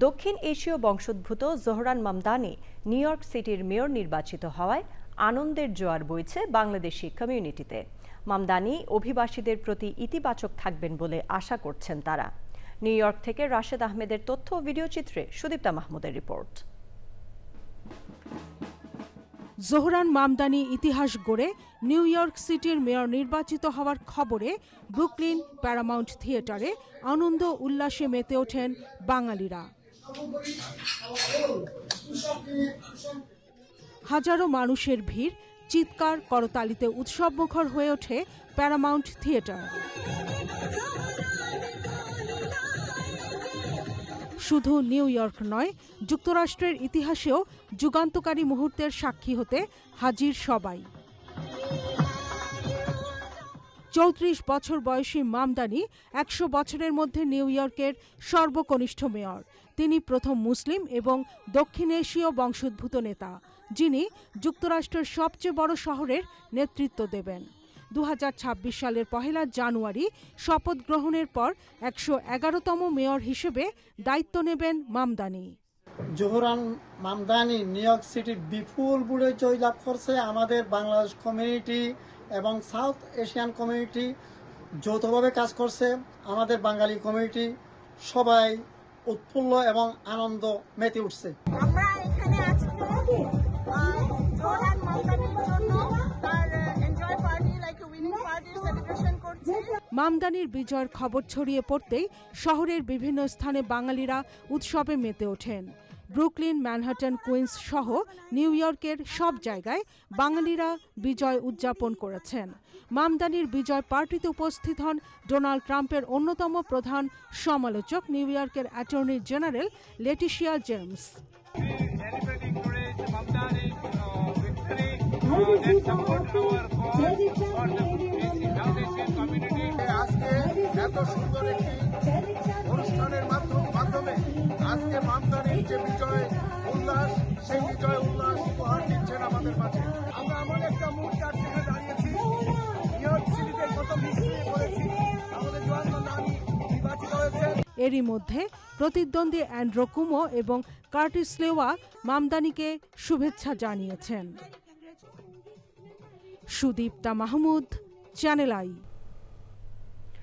দক্ষিণ এশীয় বংশোদ্ভূত জোহরান মামদানি নিউ ইয়র্ক সিটির মেয়র নির্বাচিত হওয়ায় আনন্দের জোয়ার বইছে বাংলাদেশি কমিউনিটিতে। মামদানি অভিবাসীদের প্রতি ইতিবাচক থাকবেন বলে আশা করছেন তারা। নিউ ইয়র্ক থেকে রাশেদ আহমেদের তথ্য ও ভিডিও চিত্রে সুদীপ্তা মাহমুদের রিপোর্ট। জোহরান মামদানি ইতিহাস গড়ে নিউ ইয়র্ক সিটির মেয়র নির্বাচিত হওয়ার খবরে ব্রুকলিন প্যারামাউন্ট থিয়েটারে আনন্দ উল্লাসে মেতে ওঠেন বাঙালিরা। হাজারো মানুষের ভিড়, চিৎকার, করতালিতে উৎসবমুখর হয়ে ওঠে প্যারামাউন্ট থিয়েটার। শুধু নিউ ইয়র্ক নয়, যুক্তরাষ্ট্রের ইতিহাসেও যুগান্তকারী মুহূর্তের সাক্ষী হতে হাজির সবাই। ৩৪ বছর বয়সী মামদানি ১০০ বছরের মধ্যে নিউ ইয়র্কের সর্বকনিষ্ঠ মেয়র। তিনি প্রথম মুসলিম এবং দক্ষিণ এশীয় বংশোদ্ভূত নেতা, যিনি যুক্তরাষ্ট্রের সবচেয়ে বড় শহরের নেতৃত্ব দেবেন। ২০২৬ সালের ১ জানুয়ারি শপথ গ্রহণের পর ১১১তম মেয়র হিসেবে দায়িত্ব নেবেন Mamdani. Zohran Mamdani new York সিটির বিপুল বুড়ে জয়লাভ করছে। আমাদের বাংলাদেশ কমিউনিটি এবং সাউথ এশিয়ান কমিউনিটি যৌথভাবে কাজ করছে। আমাদের বাঙালি কমিউনিটি সবাই উৎফুল্ল এবং আনন্দ মেতে উঠছে। আমরা এখানে আজকে জোহরান মামদানির জন্য তার enjoy party like winning party celebration করছি। মামদানির বিজয়ের খবর ছড়িয়ে পড়তেই শহরের বিভিন্ন স্থানে বাঙালিরা উৎসবে মেতে ওঠেন। ব্রুকলিন, ম্যানহাটন, কুইন্স সহ নিউ ইয়র্কের সব জায়গায় বাঙালিরা বিজয় উদযাপন করেছেন। মামদানির বিজয় পার্টিতে উপস্থিত হন ডোনাল্ড ট্রাম্পের অন্যতম প্রধান সমালোচক নিউ ইয়র্কের অ্যাটর্নি জেনারেল লেটিশিয়া জেমস। আজকে এত সুন্দর একটি অনুষ্ঠানের মাধ্যমে আজকে মামদানির যে বিজয় উল্লাস, সেই বিজয় উল্লাস উপহার দিচ্ছেন আমাদের মাঝে। আমরা এমন একটা মুহূর্তে আজকে দাঁড়িয়েছি, নিউ ইয়র্ক সিটিতে কত মিছিল করেছি, আমাদের জোহরান মামদানি নির্বাচিত হয়েছে। এরই মধ্যে প্রতিদ্বন্দ্বী অ্যান্ড্রু কুমো এবং কার্টিস লেওয়া মামদানিকে শুভেচ্ছা জানিয়েছেন। Sudipta Mahmud, channel I.